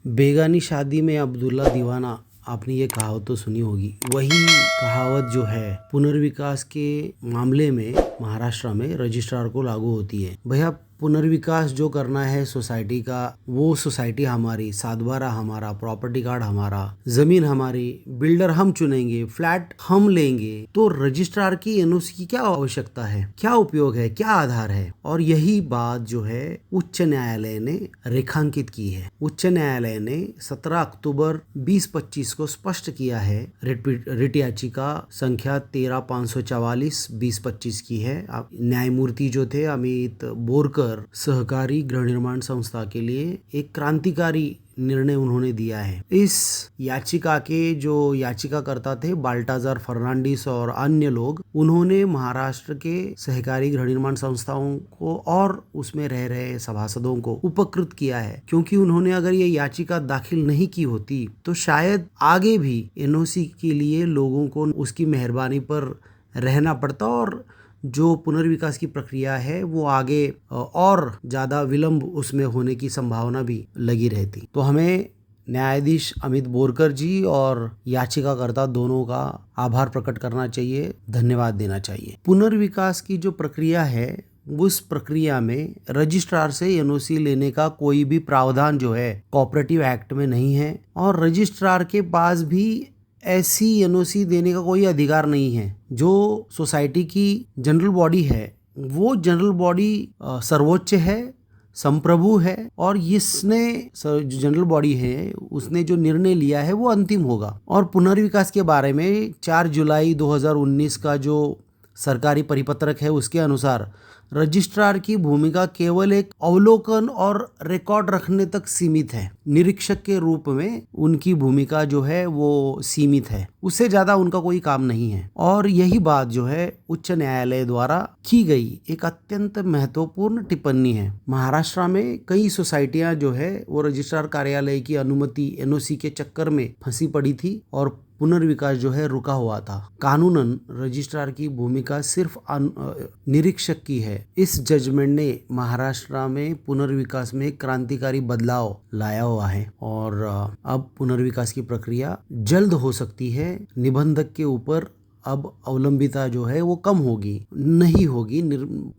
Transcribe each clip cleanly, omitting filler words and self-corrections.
बेगानी शादी में अब्दुल्ला दीवाना, आपने ये कहावत तो सुनी होगी। वही कहावत जो है पुनर्विकास के मामले में महाराष्ट्र में रजिस्ट्रार को लागू होती है। भैया पुनर्विकास जो करना है सोसाइटी का, वो सोसाइटी हमारी, 7/12 हमारा, प्रॉपर्टी कार्ड हमारा, जमीन हमारी, बिल्डर हम चुनेंगे, फ्लैट हम लेंगे, तो रजिस्ट्रार की एनओसी की क्या आवश्यकता है, क्या उपयोग है, क्या आधार है। और यही बात जो है उच्च न्यायालय ने रेखांकित की है। उच्च न्यायालय ने 17 अक्टूबर 2025 को स्पष्ट किया है। रिट याचिका संख्या 13/544/2025 की है। न्यायमूर्ति जो थे अमित बोरकर सहकारी गृह निर्माण संस्था के लिए एक क्रांतिकारी निर्णय उन्होंने दिया है। इस याचिका के जो याचिकाकर्ता थे बाल्टाजार फर्नांडिस और अन्य लोग, उन्होंने महाराष्ट्र के सहकारी गृह निर्माण संस्थाओं को और उसमें रह रहे सभासदों को उपकृत किया है, क्योंकि उन्होंने अगर ये याचिका दाखिल नहीं की होती तो शायद आगे भी एनओसी के लिए लोगों को उसकी मेहरबानी पर रहना पड़ता और जो पुनर्विकास की प्रक्रिया है वो आगे और ज़्यादा विलंब उसमें होने की संभावना भी लगी रहती। तो हमें न्यायाधीश अमित बोरकर जी और याचिकाकर्ता दोनों का आभार प्रकट करना चाहिए, धन्यवाद देना चाहिए। पुनर्विकास की जो प्रक्रिया है उस प्रक्रिया में रजिस्ट्रार से एनओसी लेने का कोई भी प्रावधान जो है कोऑपरेटिव एक्ट में नहीं है और रजिस्ट्रार के पास भी ऐसी एनओसी देने का कोई अधिकार नहीं है। जो सोसाइटी की जनरल बॉडी है वो जनरल बॉडी सर्वोच्च है, संप्रभु है और इसने जो जनरल बॉडी है उसने जो निर्णय लिया है वो अंतिम होगा। और पुनर्विकास के बारे में 4 जुलाई 2019 का जो सरकारी परिपत्रक है उसके अनुसार रजिस्ट्रार की भूमिका केवल एक अवलोकन और रिकॉर्ड रखने तक सीमित है। निरीक्षक के रूप में उनकी भूमिका जो है वो सीमित है, उससे ज्यादा उनका कोई काम नहीं है। और यही बात जो है उच्च न्यायालय द्वारा की गई एक अत्यंत महत्वपूर्ण टिप्पणी है। महाराष्ट्र में कई सोसाइटियां जो है वो रजिस्ट्रार कार्यालय की अनुमति एनओसी के चक्कर में फंसी पड़ी थी और पुनर्विकास जो है रुका हुआ था। कानूनन रजिस्ट्रार की भूमिका सिर्फ निरीक्षक की है। इस जजमेंट ने महाराष्ट्र में पुनर्विकास में क्रांतिकारी बदलाव लाया हुआ है और अब पुनर्विकास की प्रक्रिया जल्द हो सकती है। निबंधक के ऊपर अब अवलंबिता जो है वो कम होगी, नहीं होगी,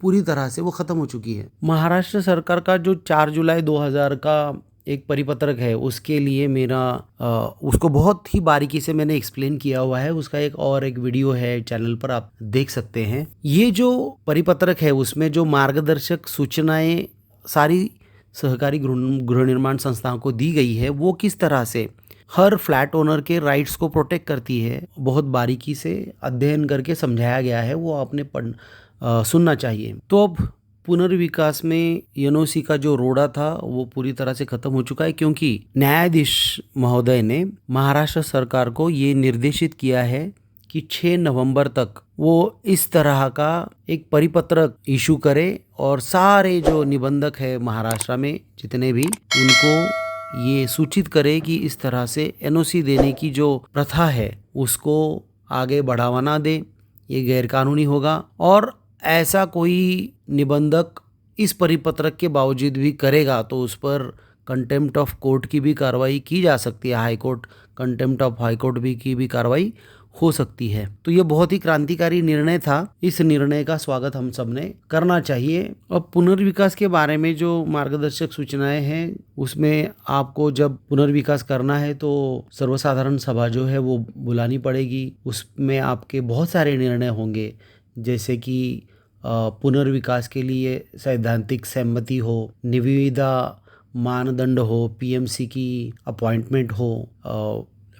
पूरी तरह से वो खत्म हो चुकी है। महाराष्ट्र सरकार का जो 4 जुलाई 2000 का एक परिपत्रक है उसके लिए मेरा उसको बहुत ही बारीकी से मैंने एक्सप्लेन किया हुआ है। उसका एक वीडियो है चैनल पर, आप देख सकते हैं। ये जो परिपत्रक है उसमें जो मार्गदर्शक सूचनाएं सारी सहकारी गृह निर्माण संस्थाओं को दी गई है वो किस तरह से हर फ्लैट ओनर के राइट्स को प्रोटेक्ट करती है, बहुत बारीकी से अध्ययन करके समझाया गया है। वो आपने सुनना चाहिए। तो अब पुनर्विकास में एनओसी का जो रोड़ा था वो पूरी तरह से खत्म हो चुका है, क्योंकि न्यायाधीश महोदय ने महाराष्ट्र सरकार को ये निर्देशित किया है कि 6 नवंबर तक वो इस तरह का एक परिपत्रक इशू करे और सारे जो निबंधक है महाराष्ट्र में जितने भी, उनको ये सूचित करे कि इस तरह से एनओसी देने की जो प्रथा है उसको आगे बढ़ावा ना दे, ये गैरकानूनी होगा। और ऐसा कोई निबंधक इस परिपत्रक के बावजूद भी करेगा तो उस पर कंटेम्प्ट ऑफ कोर्ट की भी कार्रवाई की जा सकती है। High court contempt of high court भी की भी कार्रवाई हो सकती है। तो ये बहुत ही क्रांतिकारी निर्णय था। इस निर्णय का स्वागत हम सब ने करना चाहिए। अब पुनर्विकास के बारे में जो मार्गदर्शक सूचनाएं हैं उसमें आपको जब पुनर्विकास करना है तो सर्वसाधारण सभा जो है वो बुलानी पड़ेगी। उसमें आपके बहुत सारे निर्णय होंगे, जैसे कि पुनर्विकास के लिए सैद्धांतिक सहमति हो, निविदा मानदंड हो, पीएमसी की अपॉइंटमेंट हो,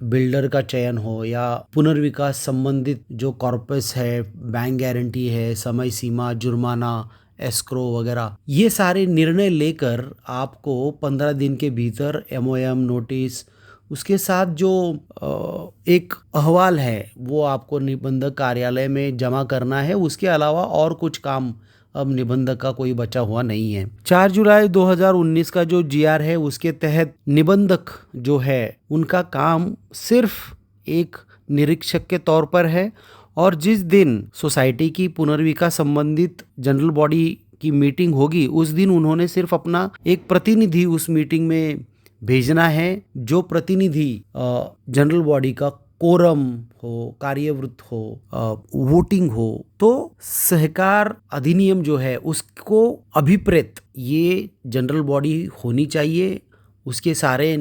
बिल्डर का चयन हो, या पुनर्विकास संबंधित जो कॉर्पस है, बैंक गारंटी है, समय सीमा, जुर्माना, एस्क्रो वगैरह, ये सारे निर्णय लेकर आपको 15 दिन के भीतर एमओएम नोटिस, उसके साथ जो एक अहवाल है वो आपको निबंधक कार्यालय में जमा करना है। उसके अलावा और कुछ काम अब निबंधक का कोई बचा हुआ नहीं है। 4 जुलाई 2019 का जो जीआर है उसके तहत निबंधक जो है उनका काम सिर्फ एक निरीक्षक के तौर पर है और जिस दिन सोसाइटी की पुनर्विकास संबंधित जनरल बॉडी की मीटिंग होगी उस दिन उन्होंने सिर्फ अपना एक प्रतिनिधि उस मीटिंग में भेजना है जो प्रतिनिधि जनरल बॉडी का कोरम हो, कार्यवृत्त हो, वोटिंग हो, तो सहकार अधिनियम जो है उसको अभिप्रेत ये जनरल बॉडी होनी चाहिए। उसके सारे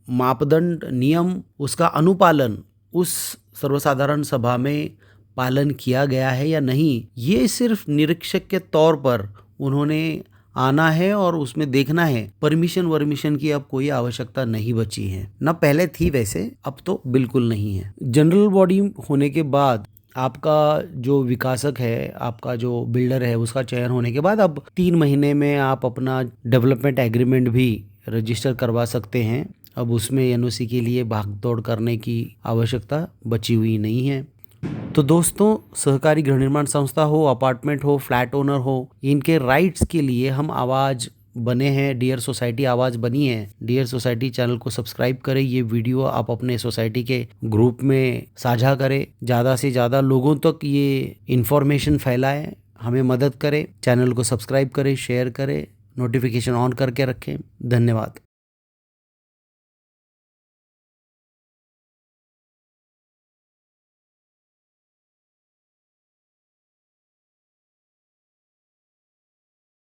मापदंड, नियम, उसका अनुपालन उस सर्वसाधारण सभा में पालन किया गया है या नहीं, ये सिर्फ निरीक्षक के तौर पर उन्होंने आना है और उसमें देखना है। परमिशन की अब कोई आवश्यकता नहीं बची है, न पहले थी वैसे, अब तो बिल्कुल नहीं है। जनरल बॉडी होने के बाद आपका जो विकासक है, आपका जो बिल्डर है, उसका चयन होने के बाद अब 3 महीने में आप अपना डेवलपमेंट एग्रीमेंट भी रजिस्टर करवा सकते हैं। अब उसमें एनओसी के लिए भागदौड़ करने की आवश्यकता बची हुई नहीं है। तो दोस्तों, सहकारी गृह निर्माण संस्था हो, अपार्टमेंट हो, फ्लैट ओनर हो, इनके राइट्स के लिए हम आवाज़ बने हैं। डियर सोसाइटी आवाज़ बनी है। डियर सोसाइटी चैनल को सब्सक्राइब करें। ये वीडियो आप अपने सोसाइटी के ग्रुप में साझा करें। ज़्यादा से ज़्यादा लोगों तक ये इन्फॉर्मेशन फैलाएं, हमें मदद करें। चैनल को सब्सक्राइब करें, शेयर करें, नोटिफिकेशन ऑन करके रखें। धन्यवाद।